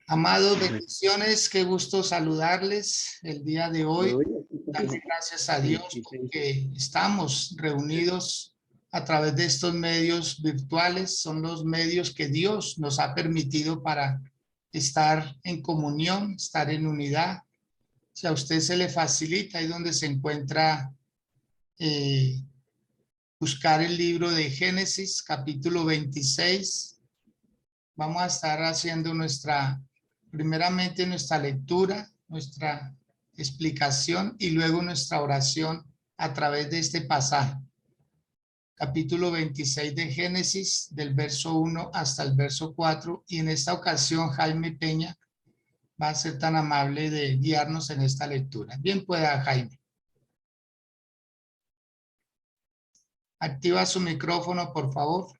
Amados, bendiciones, qué gusto saludarles el día de hoy. Darle gracias a Dios porque estamos reunidos a través de estos medios virtuales. Son los medios que Dios nos ha permitido para estar en comunión, estar en unidad. Si a usted se le facilita, ahí donde se encuentra, buscar el libro de Génesis, capítulo 26. Vamos a estar haciendo primeramente nuestra lectura, nuestra explicación y luego nuestra oración a través de este pasaje. Capítulo 26 de Génesis, del verso 1 hasta el verso 4. Y en esta ocasión Jaime Peña va a ser tan amable de guiarnos en esta lectura. Bien pueda, Jaime. Activa su micrófono, por favor.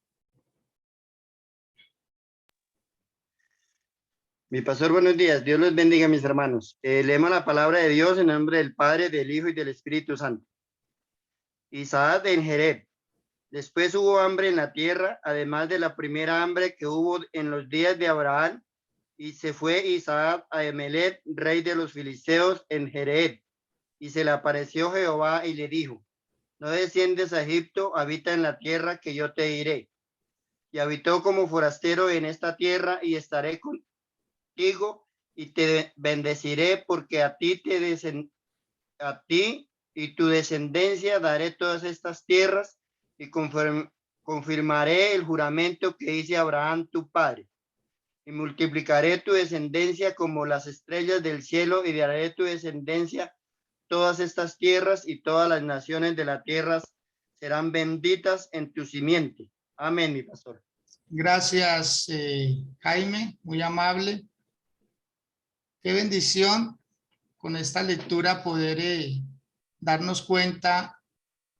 Mi pastor, buenos días. Dios los bendiga, mis hermanos. Leemos la palabra de Dios en nombre del Padre, del Hijo y del Espíritu Santo. Isaac en Jereb. Después hubo hambre en la tierra, además de la primera hambre que hubo en los días de Abraham, y se fue Isaac a Emelec, rey de los filisteos, en Jereb. Y se le apareció Jehová y le dijo: no desciendes a Egipto, habita en la tierra que yo te diré. Y habitó como forastero en esta tierra, y estaré contigo y te bendeciré, porque a ti y tu descendencia daré todas estas tierras, y confirmaré el juramento que hice a Abraham tu padre, y multiplicaré tu descendencia como las estrellas del cielo, y daré tu descendencia todas estas tierras, y todas las naciones de la tierra serán benditas en tu simiente. Amén, mi pastor. Gracias, Jaime, muy amable. Qué bendición con esta lectura poder darnos cuenta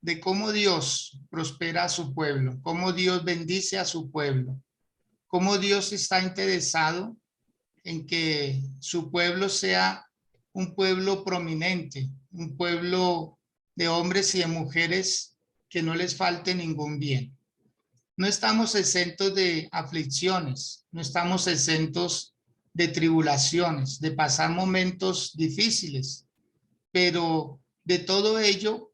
de cómo Dios prospera a su pueblo, cómo Dios bendice a su pueblo, cómo Dios está interesado en que su pueblo sea un pueblo prominente, un pueblo de hombres y de mujeres que no les falte ningún bien. No estamos exentos de aflicciones, no estamos exentos de tribulaciones, de pasar momentos difíciles, pero de todo ello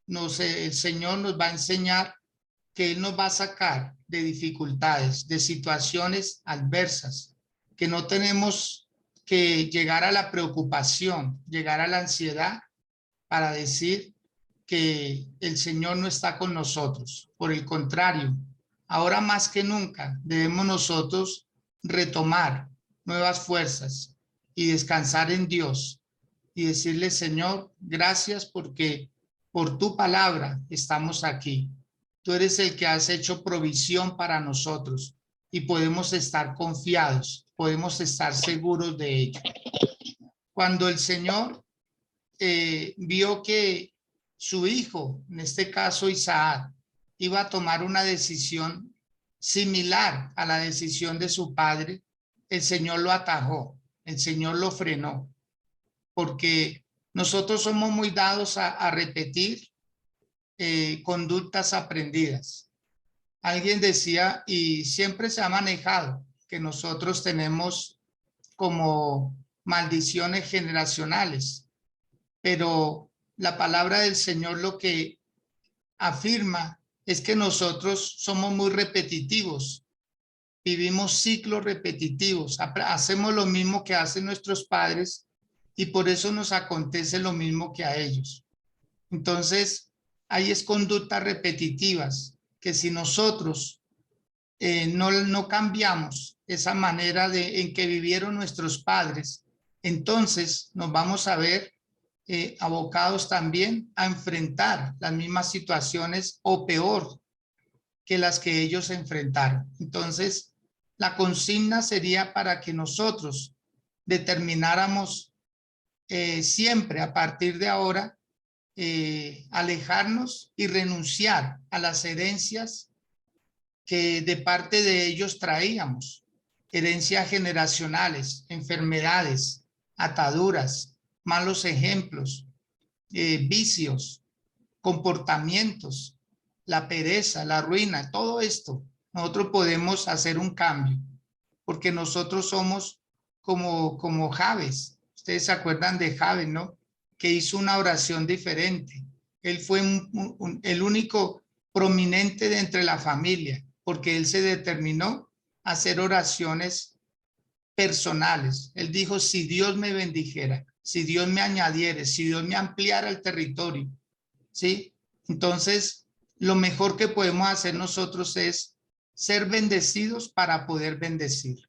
el Señor nos va a enseñar que Él nos va a sacar de dificultades, de situaciones adversas, que no tenemos que llegar a la preocupación, llegar a la ansiedad para decir que el Señor no está con nosotros. Por el contrario, ahora más que nunca debemos nosotros retomar nuevas fuerzas y descansar en Dios y decirle: Señor, gracias porque por tu palabra estamos aquí. Tú eres el que has hecho provisión para nosotros y podemos estar confiados, podemos estar seguros de ello. Cuando el Señor vio que su hijo, en este caso Isaac, iba a tomar una decisión similar a la decisión de su padre, el Señor lo atajó, el Señor lo frenó, porque nosotros somos muy dados a repetir conductas aprendidas. Alguien decía, y siempre se ha manejado, que nosotros tenemos como maldiciones generacionales, pero la palabra del Señor lo que afirma es que nosotros somos muy repetitivos, vivimos ciclos repetitivos, hacemos lo mismo que hacen nuestros padres y por eso nos acontece lo mismo que a ellos. Entonces, hay conductas repetitivas que si nosotros no cambiamos esa manera en que vivieron nuestros padres, entonces nos vamos a ver abocados también a enfrentar las mismas situaciones o peor que las que ellos enfrentaron. Entonces, la consigna sería para que nosotros determináramos siempre a partir de ahora alejarnos y renunciar a las herencias que de parte de ellos traíamos, herencias generacionales, enfermedades, ataduras, malos ejemplos, vicios, comportamientos, la pereza, la ruina, todo esto. Nosotros podemos hacer un cambio porque nosotros somos como Jabes. Ustedes se acuerdan de Jabes, ¿no? Que hizo una oración diferente. Él fue el único prominente de entre la familia, porque él se determinó a hacer oraciones personales. Él dijo, si Dios me bendijera, si Dios me añadiere, si Dios me ampliara el territorio, ¿sí? Entonces, lo mejor que podemos hacer nosotros es ser bendecidos para poder bendecir.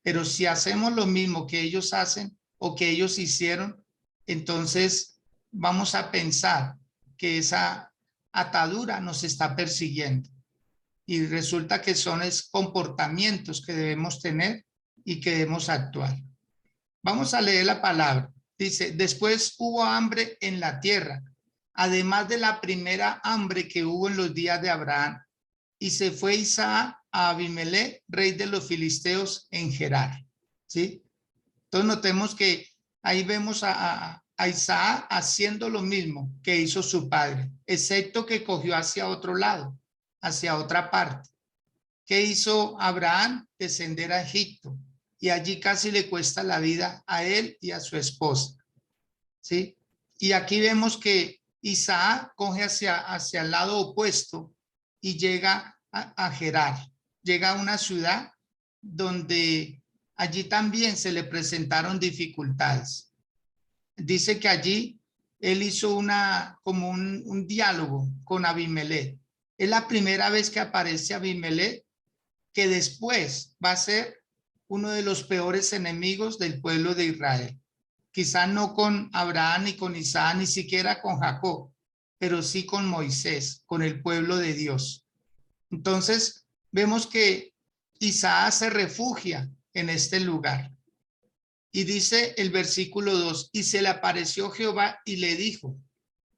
Pero si hacemos lo mismo que ellos hacen o que ellos hicieron, entonces vamos a pensar que esa atadura nos está persiguiendo. Y resulta que son comportamientos que debemos tener y que debemos actuar. Vamos a leer la palabra. Dice, después hubo hambre en la tierra, además de la primera hambre que hubo en los días de Abraham. Y se fue Isaac a Abimelech, rey de los filisteos, en Gerar. ¿Sí? Entonces notemos que ahí vemos a Isaac haciendo lo mismo que hizo su padre, excepto que cogió hacia otro lado, hacia otra parte. ¿Qué hizo Abraham? Descender a Egipto. Y allí casi le cuesta la vida a él y a su esposa. ¿Sí? Y aquí vemos que Isaac coge hacia el lado opuesto y llega a Gerar. Llega a una ciudad donde allí también se le presentaron dificultades. Dice que allí él hizo como un diálogo con Abimelech. Es la primera vez que aparece Abimelech, que después va a ser uno de los peores enemigos del pueblo de Israel. Quizá no con Abraham ni con Isaac, ni siquiera con Jacob, pero sí con Moisés, con el pueblo de Dios. Entonces, vemos que Isaac se refugia en este lugar. Y dice el versículo 2, y se le apareció Jehová y le dijo,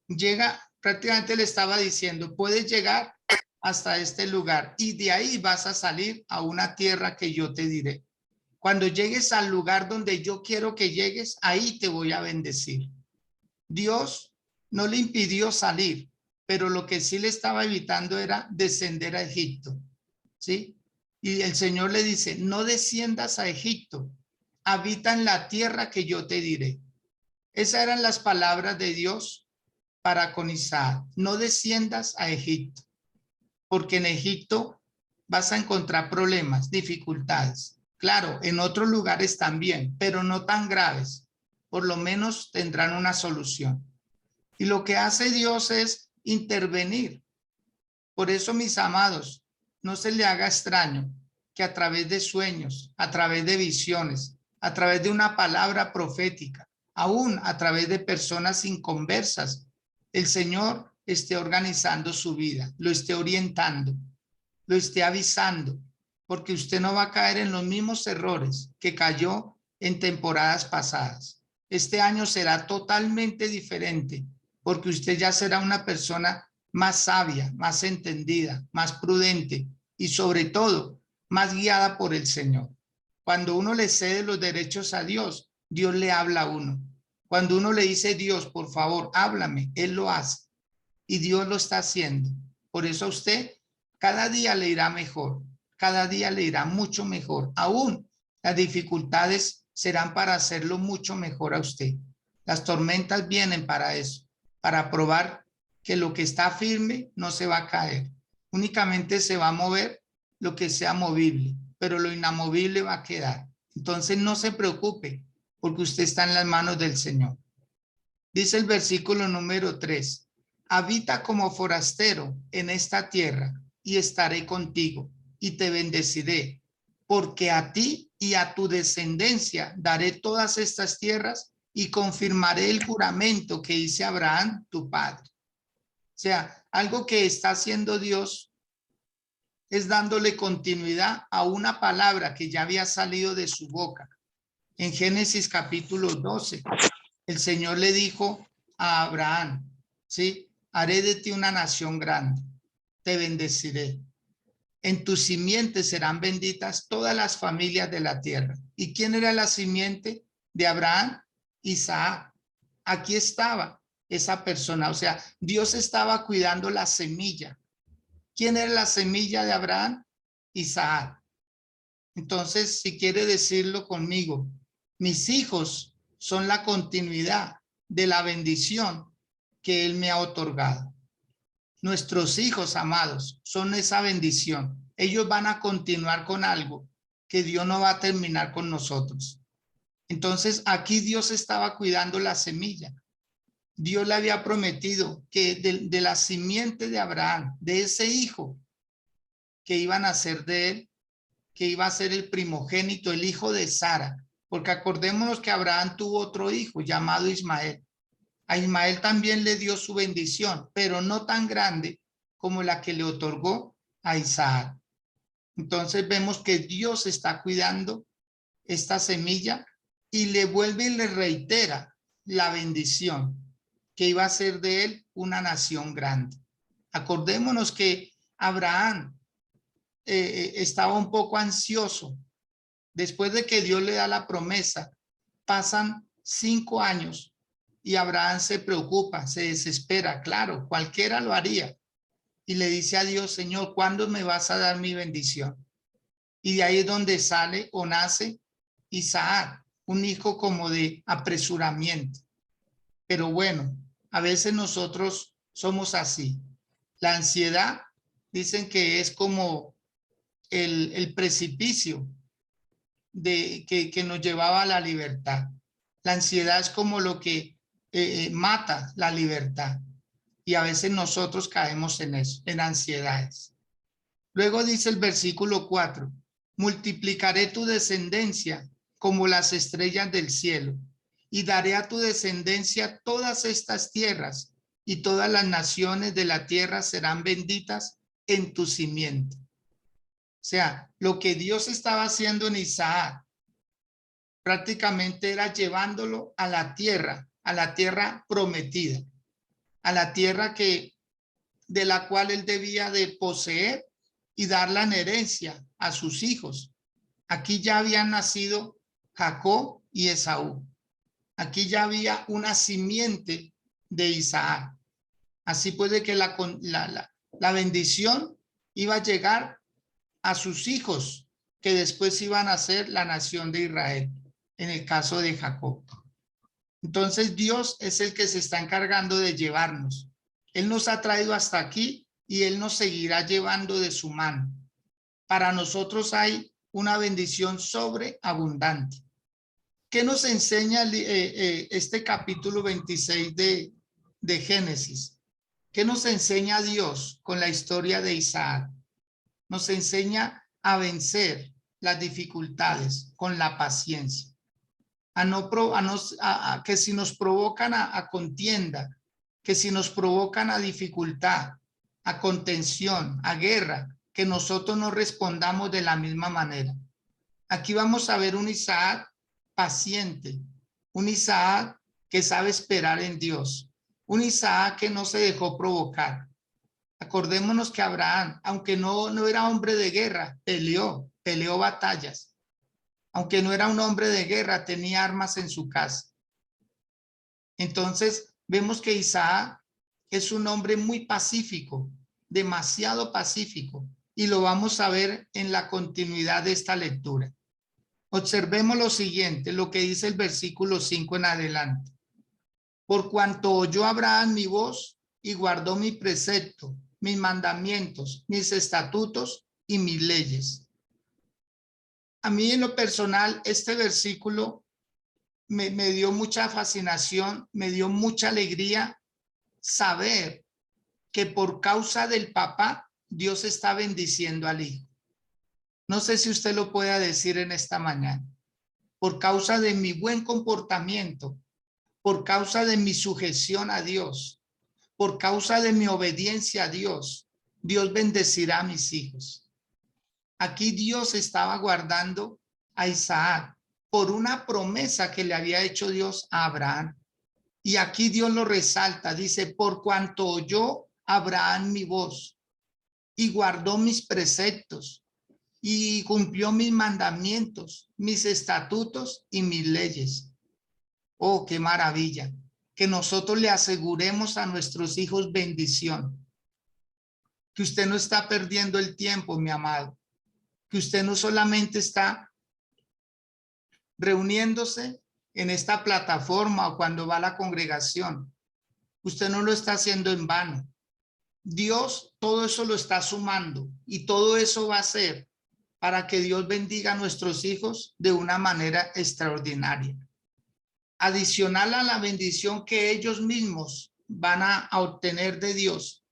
llega, prácticamente le estaba diciendo, puedes llegar hasta este lugar y de ahí vas a salir a una tierra que yo te diré. Cuando llegues al lugar donde yo quiero que llegues, ahí te voy a bendecir. Dios no le impidió salir, pero lo que sí le estaba evitando era descender a Egipto, ¿sí? Y el Señor le dice, no desciendas a Egipto, habita en la tierra que yo te diré. Esas eran las palabras de Dios para con Isaac, no desciendas a Egipto, porque en Egipto vas a encontrar problemas, dificultades. Claro, en otros lugares también, pero no tan graves. Por lo menos tendrán una solución. Y lo que hace Dios es intervenir. Por eso, mis amados, no se le haga extraño que a través de sueños, a través de visiones, a través de una palabra profética, aún a través de personas inconversas, el Señor esté organizando su vida, lo esté orientando, lo esté avisando, porque usted no va a caer en los mismos errores que cayó en temporadas pasadas. Este año será totalmente diferente, porque usted ya será una persona más sabia, más entendida, más prudente y sobre todo más guiada por el Señor. Cuando uno le cede los derechos a Dios, Dios le habla a uno. Cuando uno le dice, Dios, por favor, háblame, Él lo hace y Dios lo está haciendo. Por eso a usted cada día le irá mejor, cada día le irá mucho mejor. Aún las dificultades serán para hacerlo mucho mejor a usted. Las tormentas vienen para eso, para probar que lo que está firme no se va a caer. Únicamente se va a mover lo que sea movible, pero lo inamovible va a quedar. Entonces no se preocupe, porque usted está en las manos del Señor. Dice el versículo número 3, habita como forastero en esta tierra y estaré contigo y te bendeciré, porque a ti y a tu descendencia daré todas estas tierras y confirmaré el juramento que hice a Abraham, tu padre. O sea, algo que está haciendo Dios es dándole continuidad a una palabra que ya había salido de su boca. En Génesis capítulo 12, el Señor le dijo a Abraham, ¿sí? Haré de ti una nación grande, te bendeciré. En tu simiente serán benditas todas las familias de la tierra. ¿Y quién era la simiente de Abraham? Isaac. Aquí estaba esa persona, o sea, Dios estaba cuidando la semilla. ¿Quién era la semilla de Abraham? Isaac. Entonces, si quiere decirlo conmigo, mis hijos son la continuidad de la bendición que Él me ha otorgado. Nuestros hijos amados son esa bendición. Ellos van a continuar con algo que Dios no va a terminar con nosotros. Entonces, aquí Dios estaba cuidando la semilla. Dios le había prometido que de la simiente de Abraham, de ese hijo que iba a nacer de él, que iba a ser el primogénito, el hijo de Sara, porque acordémonos que Abraham tuvo otro hijo llamado Ismael. A Ismael también le dio su bendición, pero no tan grande como la que le otorgó a Isaac. Entonces vemos que Dios está cuidando esta semilla y le vuelve y le reitera la bendición que iba a ser de él una nación grande. Acordémonos que Abraham estaba un poco ansioso. Después de que Dios le da la promesa, pasan 5 años y Abraham se preocupa, se desespera. Claro, cualquiera lo haría. Y le dice a Dios, Señor, ¿cuándo me vas a dar mi bendición? Y de ahí es donde sale o nace Isaac, un hijo como de apresuramiento. Pero bueno, a veces nosotros somos así. La ansiedad, dicen que es como el precipicio que nos llevaba a la libertad. La ansiedad es como lo que mata la libertad. Y a veces nosotros caemos en eso, en ansiedades. Luego dice el versículo 4, multiplicaré tu descendencia como las estrellas del cielo, y daré a tu descendencia todas estas tierras, y todas las naciones de la tierra serán benditas en tu simiente. O sea, lo que Dios estaba haciendo en Isaac prácticamente era llevándolo a la tierra prometida, a la tierra de la cual él debía de poseer y darla en herencia a sus hijos. Aquí ya habían nacido Jacob y Esaú. Aquí ya había una simiente de Isaac. Así puede que la bendición iba a llegar a sus hijos, que después iban a ser la nación de Israel, en el caso de Jacob. Entonces Dios es el que se está encargando de llevarnos. Él nos ha traído hasta aquí y Él nos seguirá llevando de su mano. Para nosotros hay una bendición sobreabundante. ¿Qué nos enseña este capítulo 26 de Génesis? ¿Qué nos enseña Dios con la historia de Isaac? Nos enseña a vencer las dificultades con la paciencia. Que si nos provocan a contienda, que si nos provocan a dificultad, a contención, a guerra, que nosotros no respondamos de la misma manera. Aquí vamos a ver un Isaac paciente, un Isaac que sabe esperar en Dios, un Isaac que no se dejó provocar. Acordémonos que Abraham, aunque no era hombre de guerra, peleó batallas. Aunque no era un hombre de guerra, tenía armas en su casa. Entonces, vemos que Isaac es un hombre muy pacífico, demasiado pacífico, y lo vamos a ver en la continuidad de esta lectura. Observemos lo siguiente, lo que dice el versículo 5 en adelante. Por cuanto oyó Abraham mi voz y guardó mi precepto, mis mandamientos, mis estatutos y mis leyes. A mí en lo personal, este versículo me dio mucha fascinación, me dio mucha alegría saber que por causa del papá, Dios está bendiciendo al hijo. No sé si usted lo pueda decir en esta mañana. Por causa de mi buen comportamiento, por causa de mi sujeción a Dios, por causa de mi obediencia a Dios, Dios bendecirá a mis hijos. Aquí Dios estaba guardando a Isaac por una promesa que le había hecho Dios a Abraham. Y aquí Dios lo resalta, dice, por cuanto oyó Abraham mi voz y guardó mis preceptos y cumplió mis mandamientos, mis estatutos y mis leyes. Oh, qué maravilla. Que nosotros le aseguremos a nuestros hijos bendición. Que usted no está perdiendo el tiempo, mi amado. Que que usted no solamente está reuniéndose en esta plataforma o cuando va a la congregación. Usted no lo está haciendo en vano. Dios todo eso lo está sumando y todo eso va a ser para que Dios bendiga a nuestros hijos de una manera extraordinaria. Adicional a la bendición que ellos mismos van a obtener de Dios,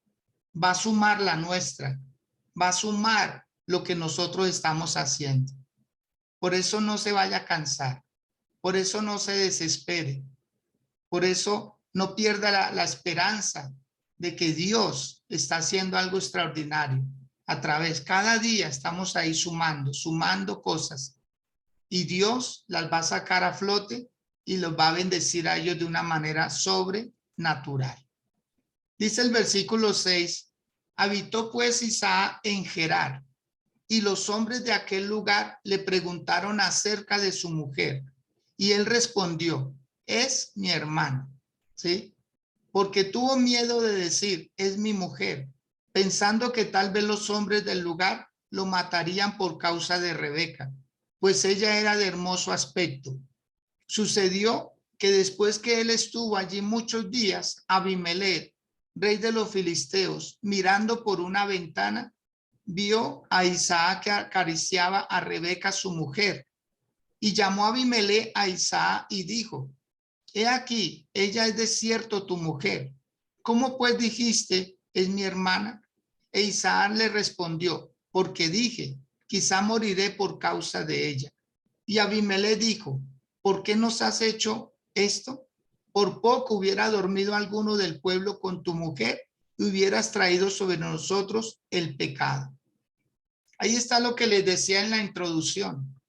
va a sumar la nuestra, va a sumar lo que nosotros estamos haciendo. Por eso no se vaya a cansar, por eso no se desespere, por eso no pierda la esperanza de que Dios está haciendo algo extraordinario. A través, cada día estamos ahí sumando cosas y Dios las va a sacar a flote y los va a bendecir a ellos de una manera sobrenatural. Dice el versículo 6, habitó pues Isaac en Gerar, y los hombres de aquel lugar le preguntaron acerca de su mujer, y él respondió, es mi hermana, ¿sí? Porque tuvo miedo de decir, es mi mujer, pensando que tal vez los hombres del lugar lo matarían por causa de Rebeca, pues ella era de hermoso aspecto. Sucedió que después que él estuvo allí muchos días, Abimelech, rey de los filisteos, mirando por una ventana, vio a Isaac que acariciaba a Rebeca, su mujer, y llamó a Abimelech a Isaac y dijo, he aquí, ella es de cierto tu mujer. ¿Cómo pues dijiste, es mi hermana? E Isaac le respondió, porque dije, quizá moriré por causa de ella. Y Abimelech dijo, ¿por qué nos has hecho esto? Por poco hubiera dormido alguno del pueblo con tu mujer y hubieras traído sobre nosotros el pecado. Ahí está lo que les decía en la introducción,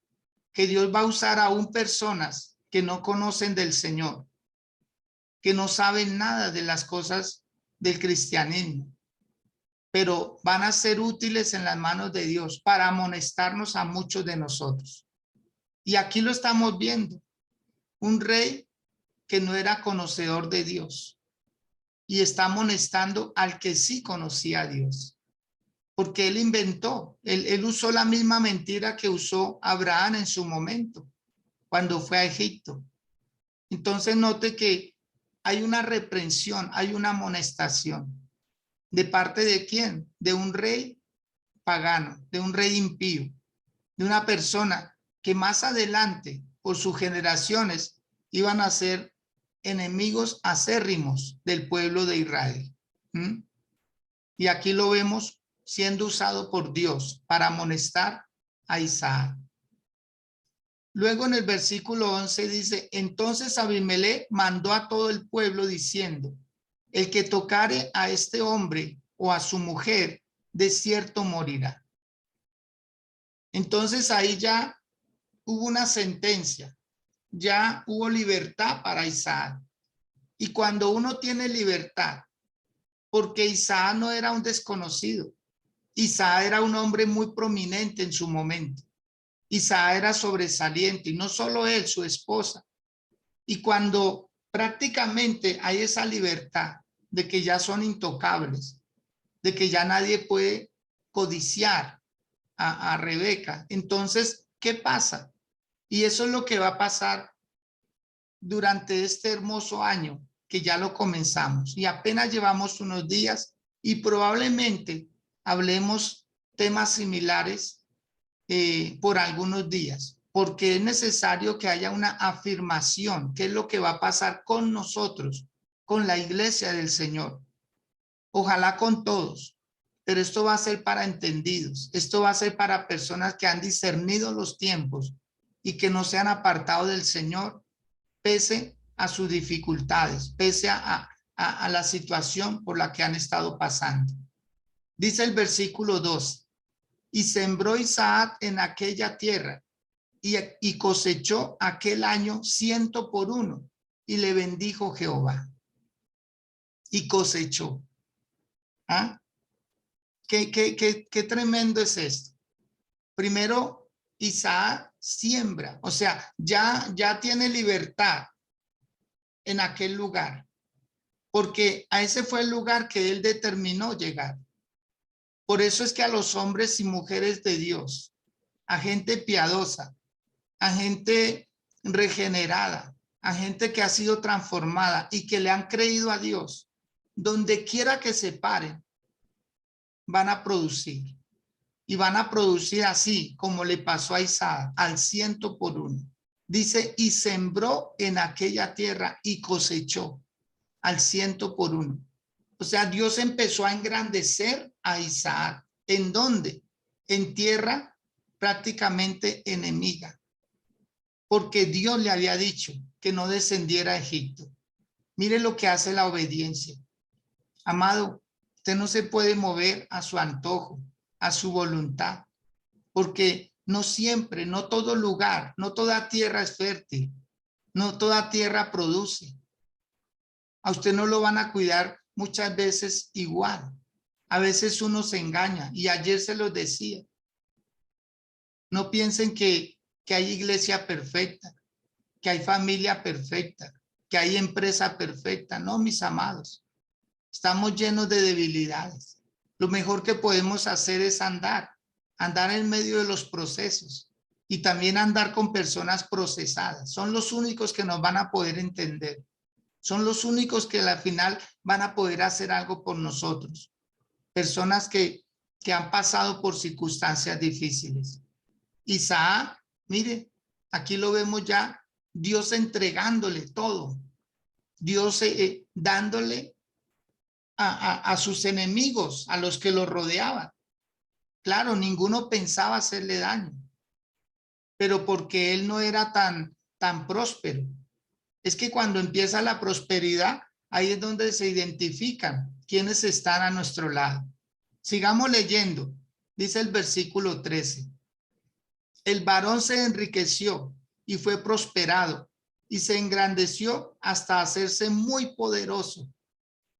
que Dios va a usar aún personas que no conocen del Señor, que no saben nada de las cosas del cristianismo, pero van a ser útiles en las manos de Dios para amonestarnos a muchos de nosotros. Y aquí lo estamos viendo, un rey que no era conocedor de Dios y está amonestando al que sí conocía a Dios, porque él inventó, él usó la misma mentira que usó Abraham en su momento, cuando fue a Egipto. Entonces note que hay una reprensión, hay una amonestación. ¿De parte de quién? De un rey pagano, de un rey impío, de una persona que más adelante, por sus generaciones, iban a ser enemigos acérrimos del pueblo de Israel. Y aquí lo vemos siendo usado por Dios para amonestar a Isaac. Luego en el versículo 11 dice, entonces Abimelech mandó a todo el pueblo diciendo, el que tocare a este hombre o a su mujer, de cierto morirá. Entonces ahí ya hubo una sentencia, ya hubo libertad para Isaac. Y cuando uno tiene libertad, porque Isaac no era un desconocido, Isaac era un hombre muy prominente en su momento. Isaac era sobresaliente y no solo él, su esposa. Y cuando prácticamente hay esa libertad de que ya son intocables, de que ya nadie puede codiciar a Rebeca, entonces, ¿qué pasa? Y eso es lo que va a pasar durante este hermoso año que ya lo comenzamos y apenas llevamos unos días y probablemente hablemos temas similares por algunos días, porque es necesario que haya una afirmación, qué es lo que va a pasar con nosotros, con la iglesia del Señor. Ojalá con todos, pero esto va a ser para entendidos, esto va a ser para personas que han discernido los tiempos y que no se han apartado del Señor, pese a sus dificultades, pese a la situación por la que han estado pasando. Dice el versículo 2, y sembró Isaac en aquella tierra y cosechó aquel año 100 por 1 y le bendijo Jehová y cosechó. ¿Ah? ¿Qué tremendo es esto? Primero, Isaac siembra, o sea, ya tiene libertad en aquel lugar, porque a ese fue el lugar que él determinó llegar. Por eso es que a los hombres y mujeres de Dios a gente piadosa, a gente regenerada, a gente que ha sido transformada y que le han creído a Dios. Donde quiera que se paren, van a producir. Y van a producir así como le pasó a Isaac, al 100%. Dice, y sembró en aquella tierra y cosechó al 100%. O sea, Dios empezó a engrandecer a Isaac. ¿En dónde? En tierra prácticamente enemiga. Porque Dios le había dicho que no descendiera a Egipto. Mire lo que hace la obediencia. Amado, usted no se puede mover a su antojo, a su voluntad, porque no siempre, no todo lugar, no toda tierra es fértil, no toda tierra produce. A usted no lo van a cuidar muchas veces igual. A veces uno se engaña y ayer se los decía. No piensen que hay iglesia perfecta, que hay familia perfecta, que hay empresa perfecta. No, mis amados, estamos llenos de debilidades. Lo mejor que podemos hacer es andar en medio de los procesos y también andar con personas procesadas. Son los únicos que nos van a poder entender. Son los únicos que al final van a poder hacer algo por nosotros. Personas que han pasado por circunstancias difíciles. Isaac, mire, aquí lo vemos ya, Dios entregándole todo. Dios dándole a sus enemigos, a los que lo rodeaban. Claro, ninguno pensaba hacerle daño, pero porque él no era tan próspero. Es que cuando empieza la prosperidad, ahí es donde se identifican quiénes están a nuestro lado. Sigamos leyendo. Dice el versículo 13. El varón se enriqueció y fue prosperado y se engrandeció hasta hacerse muy poderoso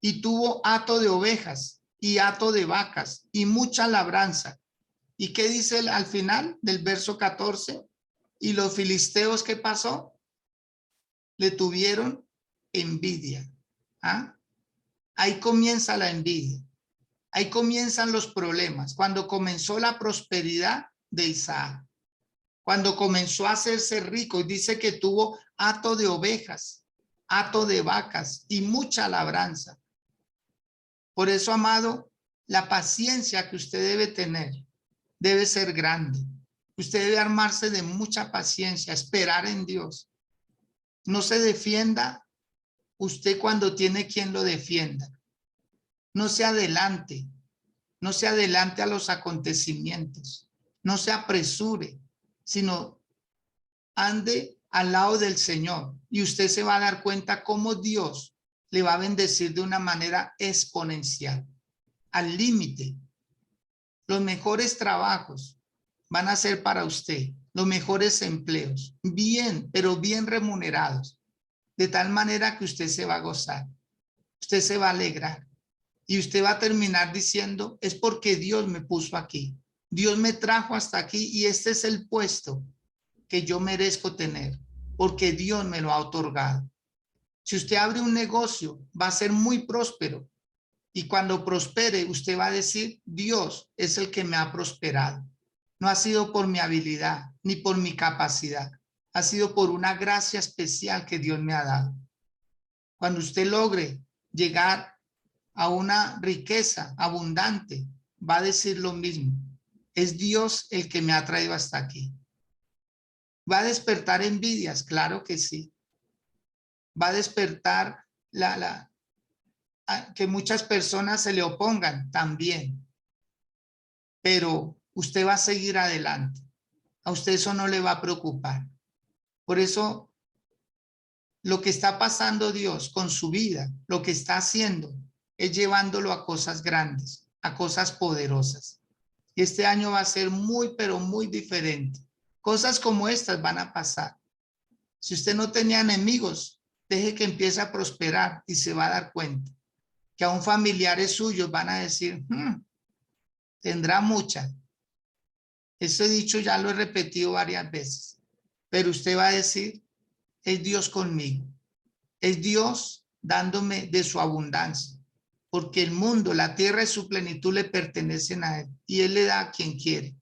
y tuvo hato de ovejas y hato de vacas y mucha labranza. ¿Y qué dice él al final del verso 14? Y los filisteos, ¿qué pasó? Le tuvieron envidia. ¿Ah? Ahí comienza la envidia. Ahí comienzan los problemas. Cuando comenzó la prosperidad de Isaac. Cuando comenzó a hacerse rico, y dice que tuvo hato de ovejas, hato de vacas y mucha labranza. Por eso, amado, la paciencia que usted debe tener debe ser grande. Usted debe armarse de mucha paciencia, esperar en Dios. No se defienda usted cuando tiene quien lo defienda. No se adelante, no se adelante a los acontecimientos. No se apresure, sino ande al lado del Señor y usted se va a dar cuenta cómo Dios le va a bendecir de una manera exponencial, al límite. Los mejores trabajos van a ser para usted, los mejores empleos, bien, pero bien remunerados, de tal manera que usted se va a gozar, usted se va a alegrar y usted va a terminar diciendo, es porque Dios me puso aquí, Dios me trajo hasta aquí y este es el puesto que yo merezco tener, porque Dios me lo ha otorgado. Si usted abre un negocio, va a ser muy próspero. Y cuando prospere, usted va a decir, Dios es el que me ha prosperado. No ha sido por mi habilidad, ni por mi capacidad. Ha sido por una gracia especial que Dios me ha dado. Cuando usted logre llegar a una riqueza abundante, va a decir lo mismo. Es Dios el que me ha traído hasta aquí. ¿Va a despertar envidias? Claro que sí. Va a despertar que muchas personas se le opongan también. Pero usted va a seguir adelante. A usted eso no le va a preocupar. Por eso, lo que está pasando Dios con su vida, lo que está haciendo, es llevándolo a cosas grandes, a cosas poderosas. Y este año va a ser muy, pero muy diferente. Cosas como estas van a pasar. Si usted no tenía enemigos, deje que empiece a prosperar y se va a dar cuenta que aún familiares suyos van a decir, tendrá mucha. Ese dicho ya lo he repetido varias veces, pero usted va a decir, es Dios conmigo, es Dios dándome de su abundancia, porque el mundo, la tierra y su plenitud le pertenecen a Él y Él le da a quien quiere.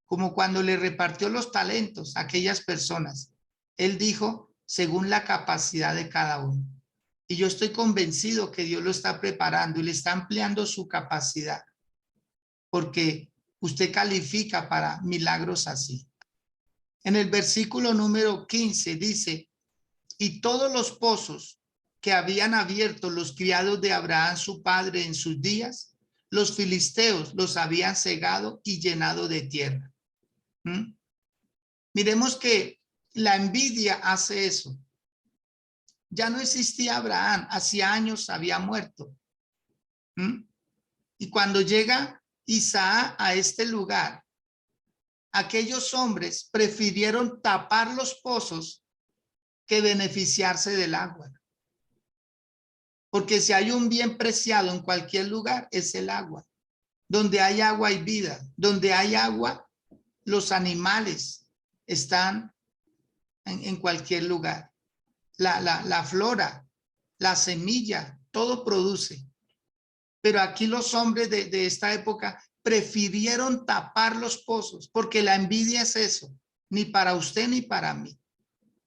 como cuando le repartió los talentos a aquellas personas. Él dijo, según la capacidad de cada uno. Y yo estoy convencido que Dios lo está preparando y le está ampliando su capacidad, porque usted califica para milagros así. En el versículo número 15 dice, y todos los pozos que habían abierto los criados de Abraham su padre en sus días, los filisteos los habían cegado y llenado de tierra. Miremos que la envidia hace eso. Ya no existía Abraham, hacía años había muerto. Y cuando llega Isaac a este lugar, aquellos hombres prefirieron tapar los pozos que beneficiarse del agua. Porque si hay un bien preciado en cualquier lugar, es el agua. Donde hay agua hay vida. Donde hay agua, los animales están en cualquier lugar. La flora, la semilla, todo produce. Pero aquí los hombres de esta época prefirieron tapar los pozos, porque la envidia es eso, ni para usted ni para mí.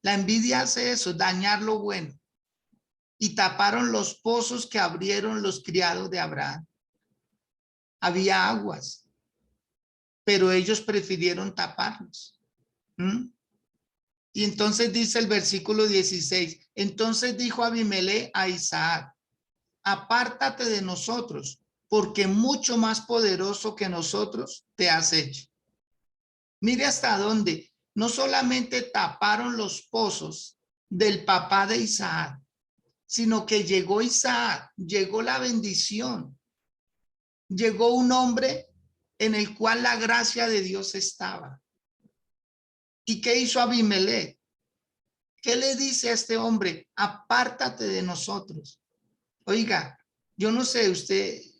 La envidia hace eso, dañar lo bueno. Y taparon los pozos que abrieron los criados de Abraham. Había aguas, pero ellos prefirieron taparlos. Y entonces dice el versículo 16, entonces dijo Abimelech a Isaac, apártate de nosotros, porque mucho más poderoso que nosotros te has hecho. Mire hasta dónde no solamente taparon los pozos del papá de Isaac, sino que llegó Isaac, llegó la bendición, llegó un hombre en el cual la gracia de Dios estaba. ¿Y qué hizo Abimelech? ¿Qué le dice a este hombre? Apártate de nosotros. Oiga, yo no sé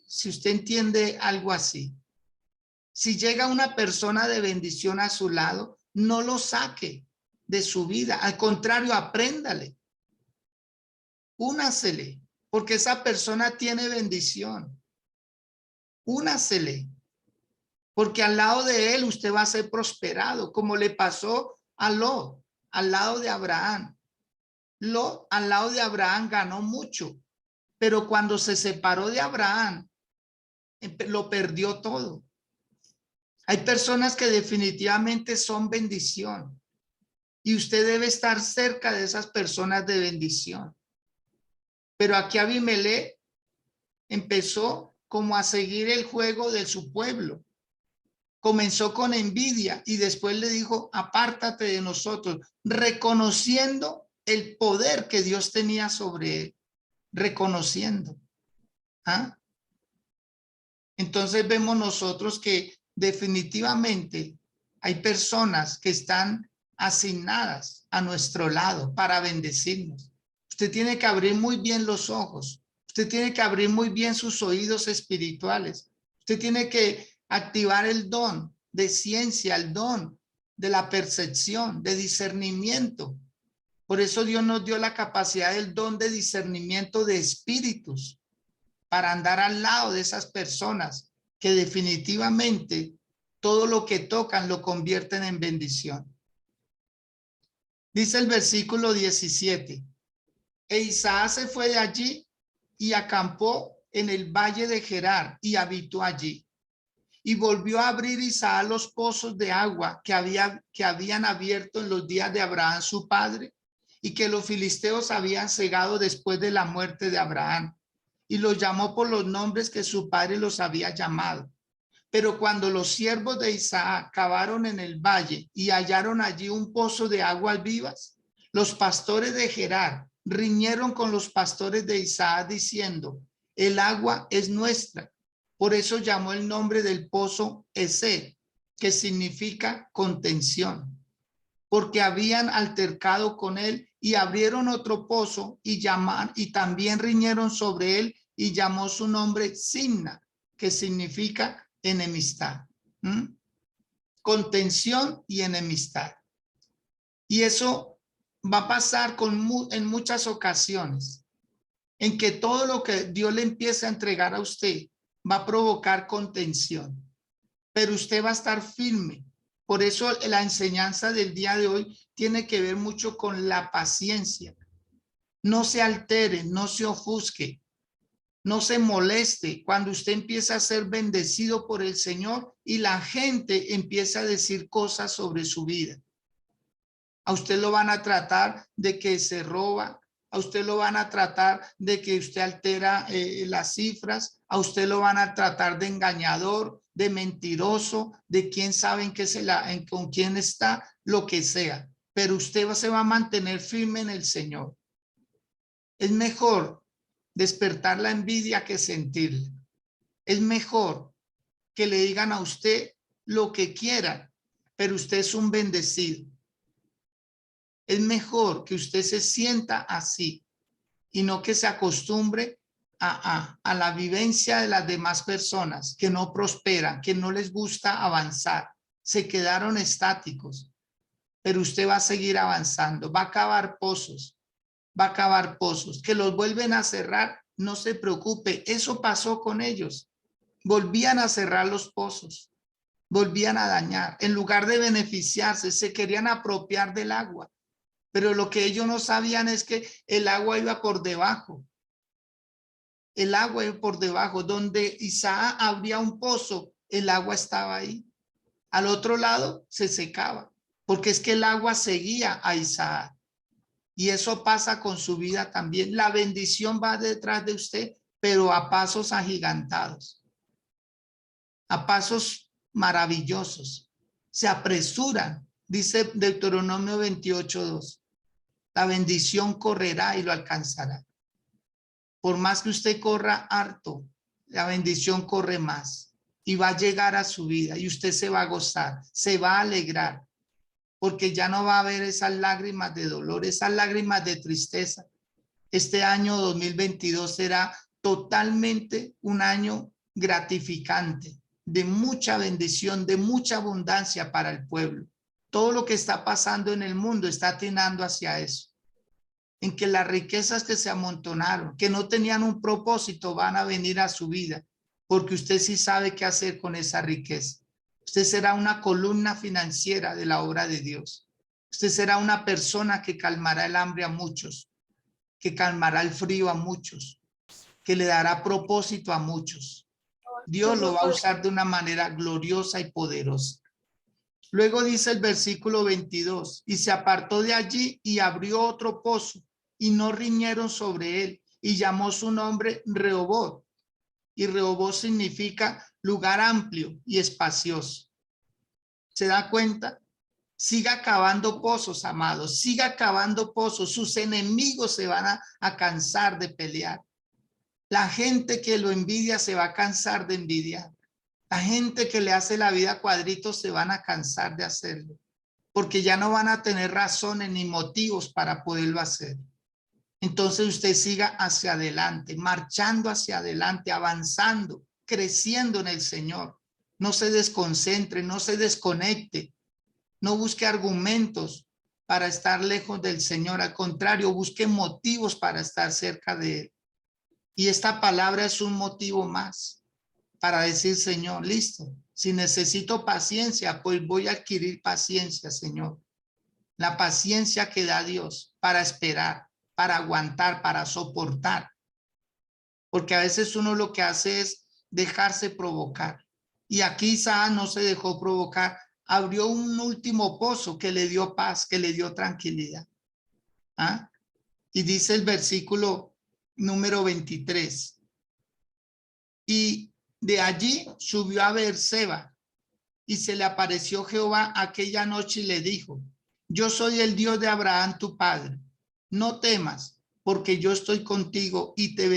si usted entiende algo así. Si llega una persona de bendición a su lado, no lo saque de su vida. Al contrario, apréndale. Únasele, porque esa persona tiene bendición. Únasele, porque al lado de él usted va a ser prosperado, como le pasó a Lot, al lado de Abraham. Lot, al lado de Abraham, ganó mucho, pero cuando se separó de Abraham, lo perdió todo. Hay personas que definitivamente son bendición y usted debe estar cerca de esas personas de bendición. Pero aquí Abimelech empezó como a seguir el juego de su pueblo. Comenzó con envidia y después le dijo, apártate de nosotros, reconociendo el poder que Dios tenía sobre él, reconociendo. Entonces vemos nosotros que definitivamente hay personas que están asignadas a nuestro lado para bendecirnos. Usted tiene que abrir muy bien los ojos. Usted tiene que abrir muy bien sus oídos espirituales. Usted tiene que activar el don de ciencia, el don de la percepción, de discernimiento. Por eso Dios nos dio la capacidad del don de discernimiento de espíritus para andar al lado de esas personas que definitivamente todo lo que tocan lo convierten en bendición. Dice el versículo 17, e Isaac se fue de allí y acampó en el valle de Gerar y habitó allí. Y volvió a abrir Isaac los pozos de agua que habían abierto en los días de Abraham su padre y que los filisteos habían cegado después de la muerte de Abraham. Y los llamó por los nombres que su padre los había llamado. Pero cuando los siervos de Isaac cavaron en el valle y hallaron allí un pozo de aguas vivas, los pastores de Gerar riñeron con los pastores de Isaac diciendo, el agua es nuestra. Por eso llamó el nombre del pozo Esed, que significa contención, porque habían altercado con él y abrieron otro pozo y también riñeron sobre él y llamó su nombre Simna, que significa enemistad. Contención y enemistad. Y eso va a pasar en muchas ocasiones, en que todo lo que Dios le empiece a entregar a usted va a provocar contención, pero usted va a estar firme Por eso la enseñanza del día de hoy tiene que ver mucho con la paciencia. No se altere, no se ofusque, no se moleste cuando usted empieza a ser bendecido por el Señor y la gente empieza a decir cosas sobre su vida. A usted lo van a tratar de que se roba, a usted lo van a tratar de que usted altera las cifras, a usted lo van a tratar de engañador, de mentiroso, de quién sabe con quién está, lo que sea. Pero usted se va a mantener firme en el Señor. Es mejor despertar la envidia que sentirla. Es mejor que le digan a usted lo que quieran, pero usted es un bendecido. Es mejor que usted se sienta así y no que se acostumbre a la vivencia de las demás personas que no prosperan, que no les gusta avanzar, se quedaron estáticos, pero usted va a seguir avanzando, va a cavar pozos, que los vuelven a cerrar, no se preocupe, eso pasó con ellos, volvían a cerrar los pozos, volvían a dañar, en lugar de beneficiarse, se querían apropiar del agua. Pero lo que ellos no sabían es que el agua iba por debajo. El agua iba por debajo. Donde Isaac abría un pozo, el agua estaba ahí. Al otro lado se secaba, porque es que el agua seguía a Isaac. Y eso pasa con su vida también. La bendición va detrás de usted, pero a pasos agigantados, a pasos maravillosos. Se apresuran, dice Deuteronomio 28:2. La bendición correrá y lo alcanzará. Por más que usted corra harto, la bendición corre más y va a llegar a su vida y usted se va a gozar, se va a alegrar, porque ya no va a haber esas lágrimas de dolor, esas lágrimas de tristeza. Este año 2022 será totalmente un año gratificante, de mucha bendición, de mucha abundancia para el pueblo. Todo lo que está pasando en el mundo está atinando hacia eso, en que las riquezas que se amontonaron, que no tenían un propósito, van a venir a su vida, porque usted sí sabe qué hacer con esa riqueza. Usted será una columna financiera de la obra de Dios. Usted será una persona que calmará el hambre a muchos, que calmará el frío a muchos, que le dará propósito a muchos. Dios lo va a usar de una manera gloriosa y poderosa. Luego dice el versículo 22, y se apartó de allí y abrió otro pozo, y no riñeron sobre él, y llamó su nombre Rehoboth. Y Rehoboth significa lugar amplio y espacioso. ¿Se da cuenta? Siga cavando pozos, amados, siga cavando pozos. Sus enemigos se van a cansar de pelear. La gente que lo envidia se va a cansar de envidiar. La gente que le hace la vida a cuadritos se van a cansar de hacerlo, porque ya no van a tener razones ni motivos para poderlo hacer. Entonces usted siga hacia adelante, marchando hacia adelante, avanzando, creciendo en el Señor. No se desconcentre, no se desconecte, no busque argumentos para estar lejos del Señor. Al contrario, busque motivos para estar cerca de Él. Y esta palabra es un motivo más para decir, Señor, listo, si necesito paciencia, pues voy a adquirir paciencia, Señor. La paciencia que da Dios para esperar, para aguantar, para soportar. Porque a veces uno lo que hace es dejarse provocar. Y aquí Isaac no se dejó provocar. Abrió un último pozo que le dio paz, que le dio tranquilidad. ¿Ah? Y dice el versículo número 23. Y de allí subió a Beerseba y se le apareció Jehová aquella noche y le dijo, yo soy el Dios de Abraham tu padre, no temas, porque yo estoy contigo y te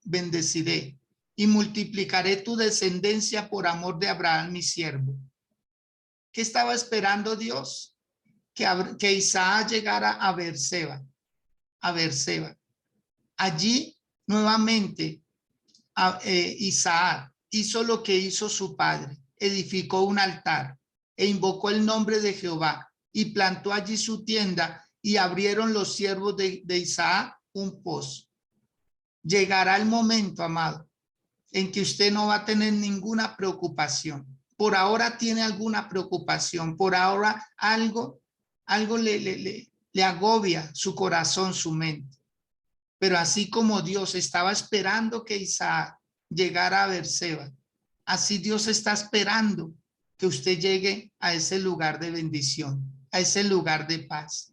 bendeciré y multiplicaré tu descendencia por amor de Abraham mi siervo. ¿Qué estaba esperando Dios? Que Isaac llegara a Beerseba, Allí nuevamente Isaac hizo lo que hizo su padre, edificó un altar e invocó el nombre de Jehová y plantó allí su tienda y abrieron los siervos de Isaac un pozo. Llegará el momento, amado, en que usted no va a tener ninguna preocupación, por ahora tiene alguna preocupación, por ahora algo le agobia su corazón, su mente. Pero así como Dios estaba esperando que Isaac llegara a Beerseba, así Dios está esperando que usted llegue a ese lugar de bendición, a ese lugar de paz.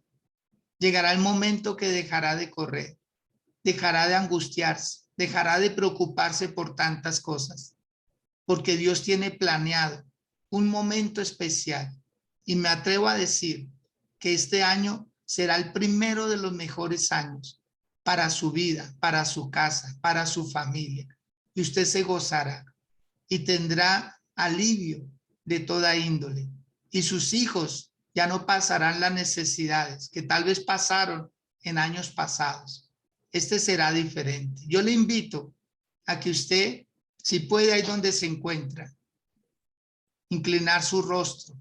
Llegará el momento que dejará de correr, dejará de angustiarse, dejará de preocuparse por tantas cosas, porque Dios tiene planeado un momento especial. Y me atrevo a decir que este año será el primero de los mejores años para su vida, para su casa, para su familia. Y usted se gozará y tendrá alivio de toda índole. Y sus hijos ya no pasarán las necesidades que tal vez pasaron en años pasados. Este será diferente. Yo le invito a que usted, si puede, ahí donde se encuentra, inclinar su rostro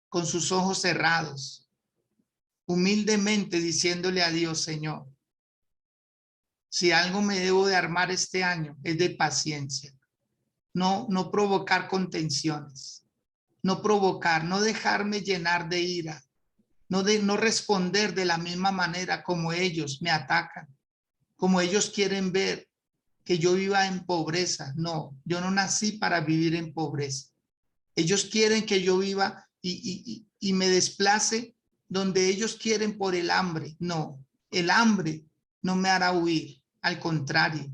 con sus ojos cerrados, humildemente diciéndole a Dios: Señor, si algo me debo de armar este año es de paciencia, no provocar contenciones, no provocar, no dejarme llenar de ira, no responder de la misma manera como ellos me atacan, como ellos quieren ver que yo viva en pobreza. No, yo no nací para vivir en pobreza. Ellos quieren que yo viva y me desplace donde ellos quieren por el hambre. No, el hambre no me hará huir, al contrario,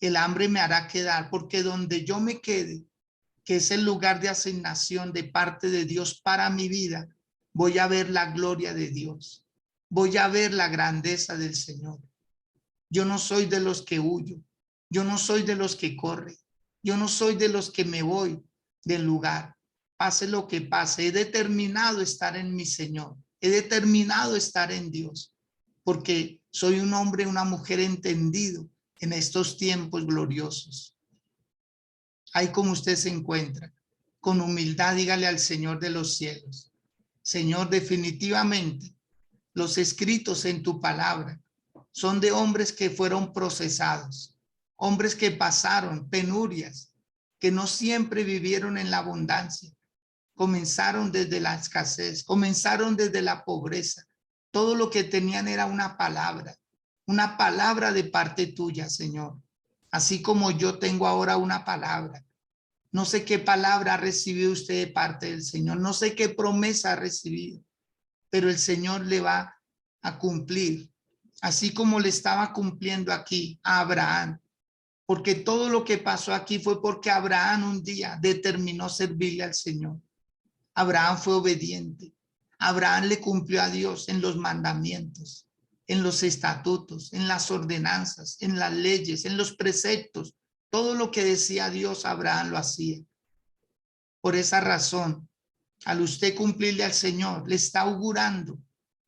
el hambre me hará quedar, porque donde yo me quede, que es el lugar de asignación de parte de Dios para mi vida, voy a ver la gloria de Dios, voy a ver la grandeza del Señor. Yo no soy de los que huyo, yo no soy de los que corren, yo no soy de los que me voy del lugar. Pase lo que pase, he determinado estar en mi Señor, he determinado estar en Dios, porque soy un hombre, una mujer entendido en estos tiempos gloriosos. Ahí como usted se encuentra, con humildad dígale al Señor de los cielos: Señor, definitivamente los escritos en tu palabra son de hombres que fueron procesados, hombres que pasaron penurias, que no siempre vivieron en la abundancia, comenzaron desde la escasez, comenzaron desde la pobreza. Todo lo que tenían era una palabra de parte tuya, Señor. Así como yo tengo ahora una palabra. No sé qué palabra ha recibido usted de parte del Señor, no sé qué promesa ha recibido, pero el Señor le va a cumplir, así como le estaba cumpliendo aquí a Abraham, porque todo lo que pasó aquí fue porque Abraham un día determinó servirle al Señor. Abraham fue obediente. Abraham le cumplió a Dios en los mandamientos, en los estatutos, en las ordenanzas, en las leyes, en los preceptos. Todo lo que decía Dios, Abraham lo hacía. Por esa razón, al usted cumplirle al Señor, le está augurando,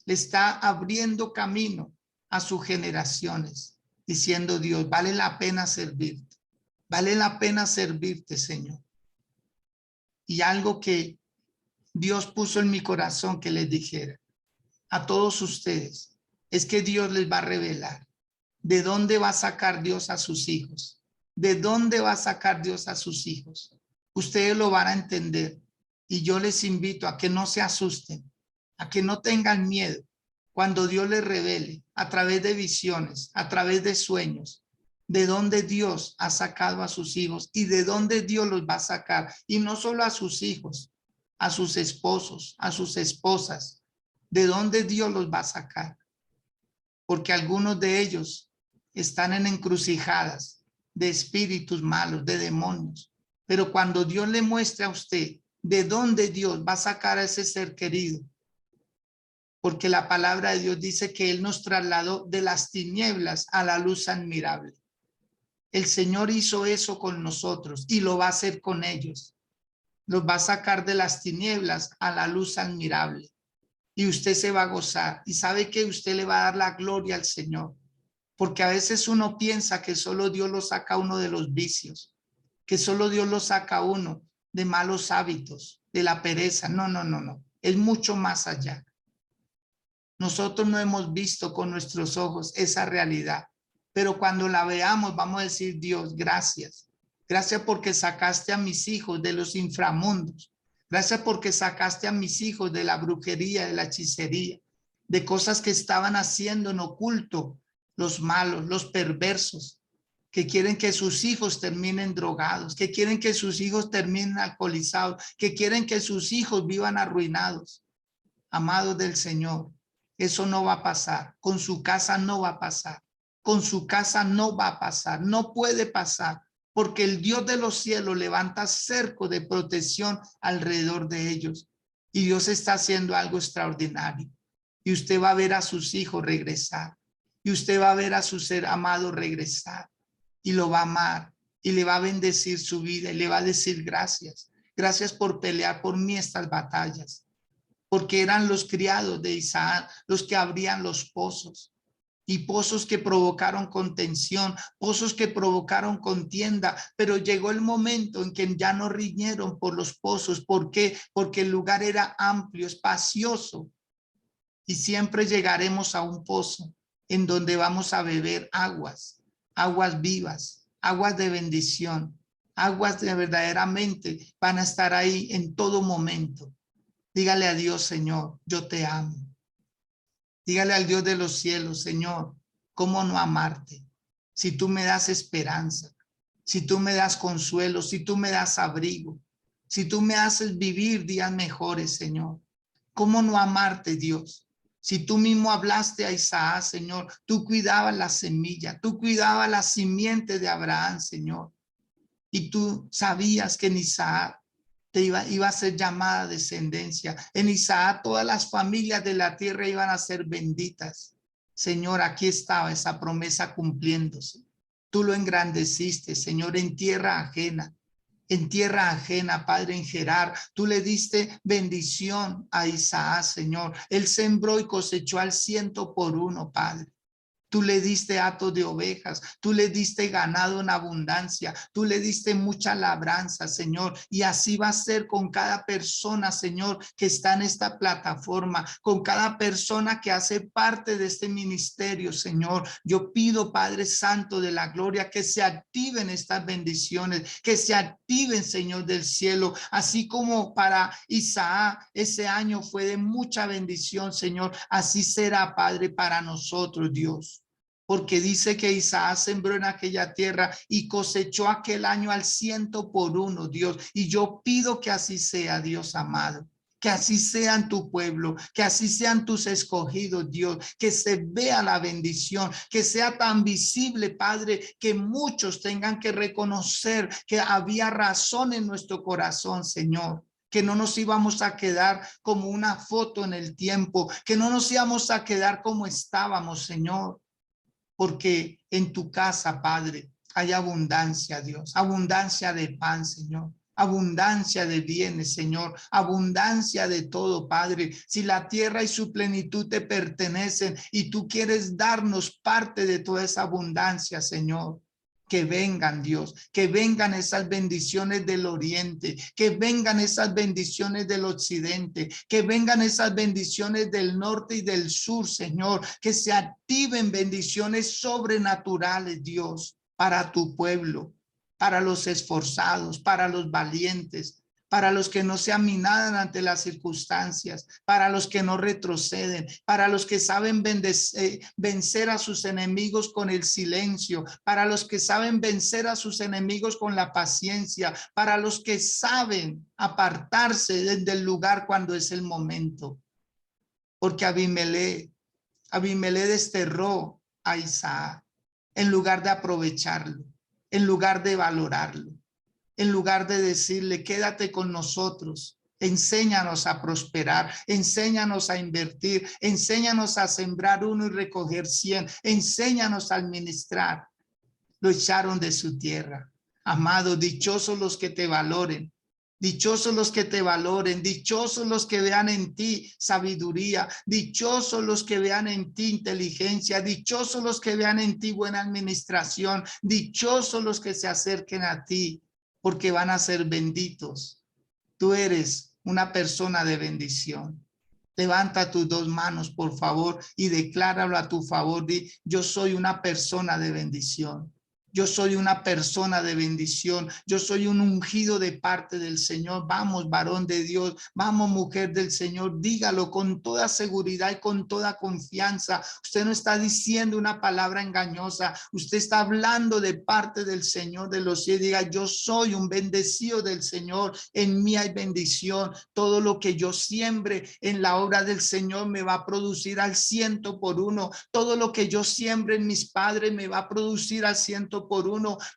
le está abriendo camino a sus generaciones, diciendo: Dios, vale la pena servirte, vale la pena servirte, Señor. Y algo que Dios puso en mi corazón que les dijera a todos ustedes es que Dios les va a revelar de dónde va a sacar Dios a sus hijos, de dónde va a sacar Dios a sus hijos. Ustedes lo van a entender y yo les invito a que no se asusten, a que no tengan miedo cuando Dios les revele a través de visiones, a través de sueños, de dónde Dios ha sacado a sus hijos y de dónde Dios los va a sacar. Y no solo a sus hijos, a sus esposos, a sus esposas, de dónde Dios los va a sacar. Porque algunos de ellos están en encrucijadas de espíritus malos, de demonios. Pero cuando Dios le muestre a usted de dónde Dios va a sacar a ese ser querido, porque la palabra de Dios dice que Él nos trasladó de las tinieblas a la luz admirable. El Señor hizo eso con nosotros y lo va a hacer con ellos. Los va a sacar de las tinieblas a la luz admirable. Y usted se va a gozar. Y sabe que usted le va a dar la gloria al Señor. Porque a veces uno piensa que solo Dios lo saca a uno de los vicios, que solo Dios lo saca a uno de malos hábitos, de la pereza. No, no, no, no. Es mucho más allá. Nosotros no hemos visto con nuestros ojos esa realidad, pero cuando la veamos vamos a decir: Dios, gracias, Gracias porque sacaste a mis hijos de los inframundos. Gracias porque sacaste a mis hijos de la brujería, de la hechicería, de cosas que estaban haciendo en oculto los malos, los perversos, que quieren que sus hijos terminen drogados, que quieren que sus hijos terminen alcoholizados, que quieren que sus hijos vivan arruinados. Amados del Señor, eso no va a pasar. Con su casa no va a pasar. Con su casa no va a pasar. No puede pasar, porque el Dios de los cielos levanta cerco de protección alrededor de ellos. Y Dios está haciendo algo extraordinario. Y usted va a ver a sus hijos regresar. Y usted va a ver a su ser amado regresar. Y lo va a amar. Y le va a bendecir su vida. Y le va a decir gracias. Gracias por pelear por mí estas batallas. Porque eran los criados de Isaac los que abrían los pozos. Y pozos que provocaron contención, pozos que provocaron contienda, pero llegó el momento en que ya no riñeron por los pozos. ¿Por qué? Porque el lugar era amplio, espacioso, y siempre llegaremos a un pozo en donde vamos a beber aguas, aguas vivas, aguas de bendición, aguas de verdaderamente van a estar ahí en todo momento. Dígale a Dios, Señor, yo te amo. Dígale al Dios de los cielos, Señor, ¿cómo no amarte? Si tú me das esperanza, si tú me das consuelo, si tú me das abrigo, si tú me haces vivir días mejores, Señor. ¿Cómo no amarte, Dios? Si tú mismo hablaste a Isaac, Señor, tú cuidabas la semilla, tú cuidabas la simiente de Abraham, Señor. Y tú sabías que en Isaac iba a ser llamada descendencia. En Isaac todas las familias de la tierra iban a ser benditas. Señor, aquí estaba esa promesa cumpliéndose. Tú lo engrandeciste, Señor, en tierra ajena. En tierra ajena, Padre, en Gerar, tú le diste bendición a Isaac, Señor. Él sembró y cosechó al 100 por 1, Padre. Tú le diste hatos de ovejas, tú le diste ganado en abundancia, tú le diste mucha labranza, Señor. Y así va a ser con cada persona, Señor, que está en esta plataforma, con cada persona que hace parte de este ministerio, Señor. Yo pido, Padre Santo de la gloria, que se activen estas bendiciones, que se activen, Señor del cielo, así como para Isaac ese año fue de mucha bendición, Señor. Así será, Padre, para nosotros, Dios. Porque dice que Isaac sembró en aquella tierra y cosechó aquel año al 100 por 1, Dios. Y yo pido que así sea, Dios amado. Que así sean tu pueblo, que así sean tus escogidos, Dios, que se vea la bendición, que sea tan visible, Padre, que muchos tengan que reconocer que había razón en nuestro corazón, Señor. Que no nos íbamos a quedar como una foto en el tiempo, que no nos íbamos a quedar como estábamos, Señor. Porque en tu casa, Padre, hay abundancia, Dios, abundancia de pan, Señor, abundancia de bienes, Señor, abundancia de todo, Padre. Si la tierra y su plenitud te pertenecen y tú quieres darnos parte de toda esa abundancia, Señor, que vengan, Dios, que vengan esas bendiciones del oriente, que vengan esas bendiciones del occidente, que vengan esas bendiciones del norte y del sur, Señor, que se activen bendiciones sobrenaturales, Dios, para tu pueblo, para los esforzados, para los valientes, para los que no se aminadan ante las circunstancias, para los que no retroceden, para los que saben vencer a sus enemigos con el silencio, para los que saben vencer a sus enemigos con la paciencia, para los que saben apartarse desde el lugar cuando es el momento. Porque Abimelech desterró a Isaac en lugar de aprovecharlo, en lugar de valorarlo. En lugar de decirle, quédate con nosotros, enséñanos a prosperar, enséñanos a invertir, enséñanos a sembrar 1 y recoger 100, enséñanos a administrar. Lo echaron de su tierra. Amado, dichosos los que te valoren, dichosos los que te valoren, dichosos los que vean en ti sabiduría, dichosos los que vean en ti inteligencia, dichosos los que vean en ti buena administración, dichosos los que se acerquen a ti, porque van a ser benditos. Tú eres una persona de bendición. Levanta tus 2 manos, por favor, y decláralo a tu favor. Di, yo soy una persona de bendición. Yo soy una persona de bendición. Yo soy un ungido de parte del Señor. Vamos, varón de Dios. Vamos, mujer del Señor. Dígalo con toda seguridad y con toda confianza. Usted no está diciendo una palabra engañosa. Usted está hablando de parte del Señor de los cielos. Diga, yo soy un bendecido del Señor. En mí hay bendición. Todo lo que yo siembre en la obra del Señor me va a producir al 100%. Todo lo que yo siembre en mis padres me va a producir al 100%.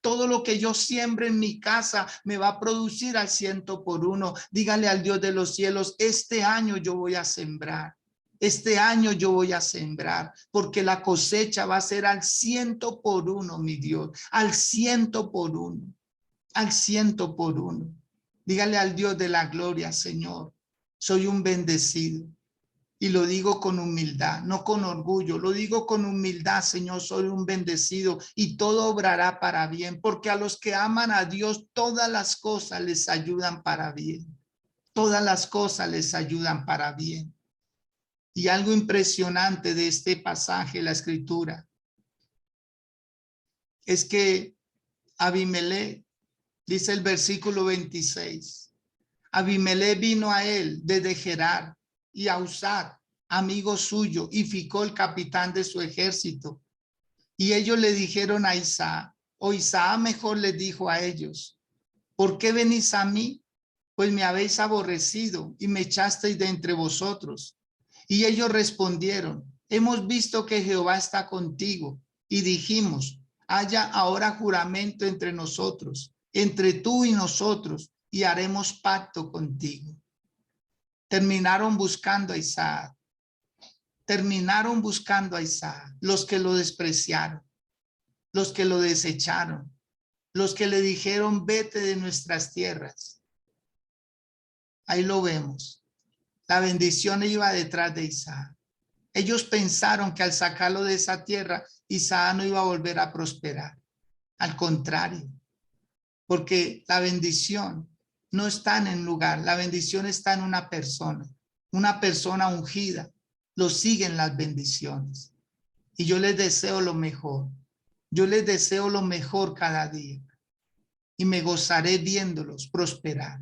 Todo lo que yo siembre en mi casa me va a producir al 100%. Dígale al Dios de los cielos, este año yo voy a sembrar. Este año yo voy a sembrar, porque la cosecha va a ser al 100%, mi Dios, al 100%, al 100%. Dígale al Dios de la gloria, Señor, soy un bendecido. Y lo digo con humildad, no con orgullo, lo digo con humildad, Señor, soy un bendecido y todo obrará para bien, porque a los que aman a Dios, todas las cosas les ayudan para bien. Todas las cosas les ayudan para bien. Y algo impresionante de este pasaje, la escritura, es que Abimelech, dice el versículo 26, Abimelech vino a él desde Gerar y a Usar, amigo suyo, y Ficol, capitán de su ejército. Y ellos le dijeron a Isaac, o Isaac mejor les dijo a ellos, ¿por qué venís a mí? Pues me habéis aborrecido y me echasteis de entre vosotros. Y ellos respondieron, hemos visto que Jehová está contigo. Y dijimos, haya ahora juramento entre nosotros, entre tú y nosotros, y haremos pacto contigo. Terminaron buscando a Isaac. Terminaron buscando a Isaac, los que lo despreciaron, los que lo desecharon, los que le dijeron, vete de nuestras tierras. Ahí lo vemos. La bendición iba detrás de Isaac. Ellos pensaron que al sacarlo de esa tierra, Isaac no iba a volver a prosperar. Al contrario, porque la bendición no está en el lugar, la bendición está en una persona ungida. Lo siguen las bendiciones. Y yo les deseo lo mejor. Yo les deseo lo mejor cada día. Y me gozaré viéndolos prosperar.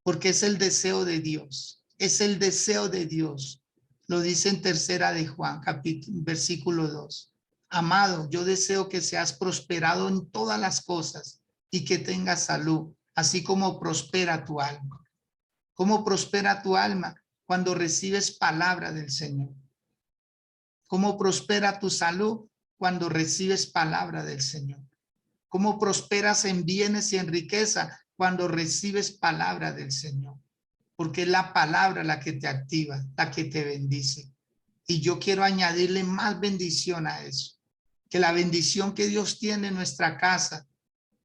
Porque es el deseo de Dios. Es el deseo de Dios. Lo dice en tercera de Juan, versículo 2. Amado, yo deseo que seas prosperado en todas las cosas y que tengas salud, así como prospera tu alma. ¿Cómo prospera tu alma? Cuando recibes palabra del Señor. ¿Cómo prospera tu salud? Cuando recibes palabra del Señor. ¿Cómo prosperas en bienes y en riqueza? Cuando recibes palabra del Señor. Porque es la palabra la que te activa, la que te bendice. Y yo quiero añadirle más bendición a eso. Que la bendición que Dios tiene en nuestra casa,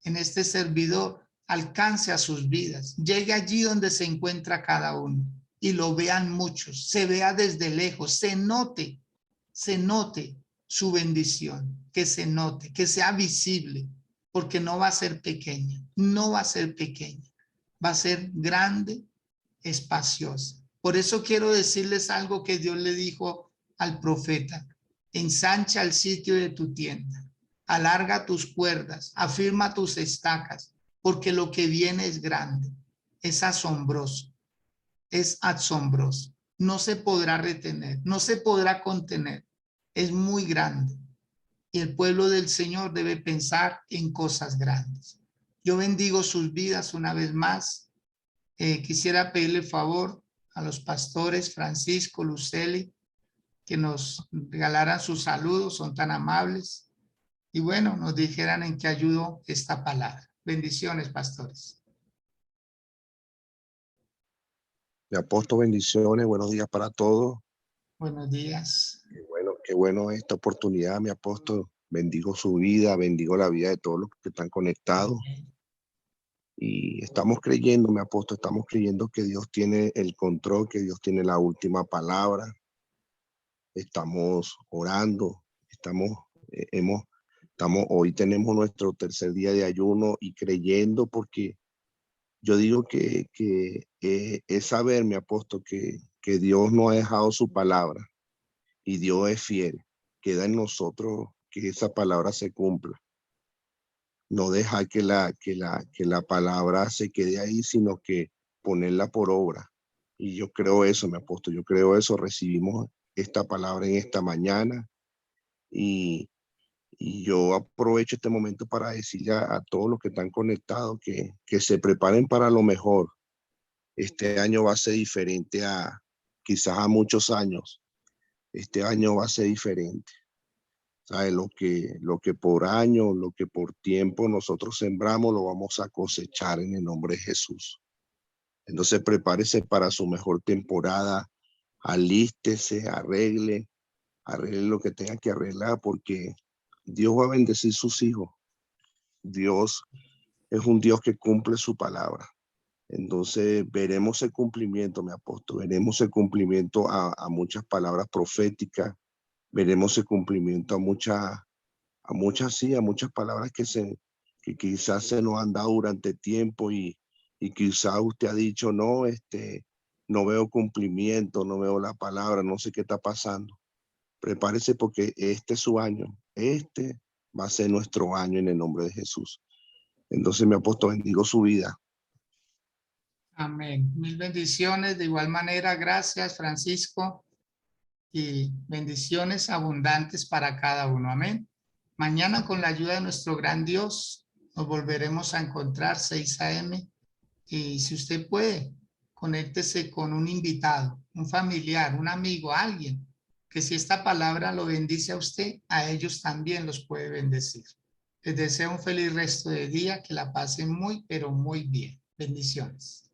en este servidor, alcance a sus vidas. Llegue allí donde se encuentra cada uno. Y lo vean muchos. Se vea desde lejos. Se note su bendición. Que se note, que sea visible. Porque no va a ser pequeña. No va a ser pequeña. Va a ser grande, espaciosa. Por eso quiero decirles algo que Dios le dijo al profeta. Ensancha el sitio de tu tienda, alarga tus cuerdas, afirma tus estacas, porque lo que viene es grande, es asombroso, no se podrá retener, no se podrá contener, es muy grande. Y el pueblo del Señor debe pensar en cosas grandes. Yo bendigo sus vidas una vez más. Quisiera pedirle favor a los pastores Francisco, Luceli, que nos regalaran sus saludos, son tan amables. Y bueno, nos dijeran en qué ayudó esta palabra. Bendiciones, pastores. Mi apóstol, bendiciones, buenos días para todos. Buenos días. Qué bueno esta oportunidad, mi apóstol. Bendigo su vida, bendigo la vida de todos los que están conectados. Y estamos creyendo, mi apóstol, estamos creyendo que Dios tiene el control, que Dios tiene la última palabra. Estamos orando, hoy tenemos nuestro tercer día de ayuno y creyendo, porque yo digo que es saber, mi apóstol, que Dios no ha dejado su palabra y Dios es fiel. Queda en nosotros que esa palabra se cumpla. no dejar que la palabra se quede ahí, sino que ponerla por obra. Y yo creo eso, mi apóstol, yo creo eso. Recibimos esta palabra en esta mañana y yo aprovecho este momento para decirle a todos los que están conectados que se preparen para lo mejor. Este año va a ser diferente a quizás a muchos años. Este año va a ser diferente. ¿Sabe? Lo que por año, lo que por tiempo nosotros sembramos, lo vamos a cosechar en el nombre de Jesús. Entonces prepárese para su mejor temporada, alístese, arregle lo que tenga que arreglar, porque Dios va a bendecir sus hijos. Dios es un Dios que cumple su palabra. Entonces veremos el cumplimiento, mi apóstol, veremos el cumplimiento a muchas palabras proféticas, veremos el cumplimiento a muchas palabras que quizás se nos han dado durante tiempo y quizás usted ha dicho, no, no veo cumplimiento, no veo la palabra, no sé qué está pasando. Prepárese porque este es su año, este va a ser nuestro año en el nombre de Jesús. Entonces, mi apóstol, bendigo su vida. Amén. Mil bendiciones. De igual manera, gracias, Francisco, y bendiciones abundantes para cada uno. Amén. Mañana, con la ayuda de nuestro gran Dios, nos volveremos a encontrar 6 a.m. Y si usted puede, conéctese con un invitado, un familiar, un amigo, alguien, que si esta palabra lo bendice a usted, a ellos también los puede bendecir. Les deseo un feliz resto de día, que la pasen muy, pero muy bien. Bendiciones.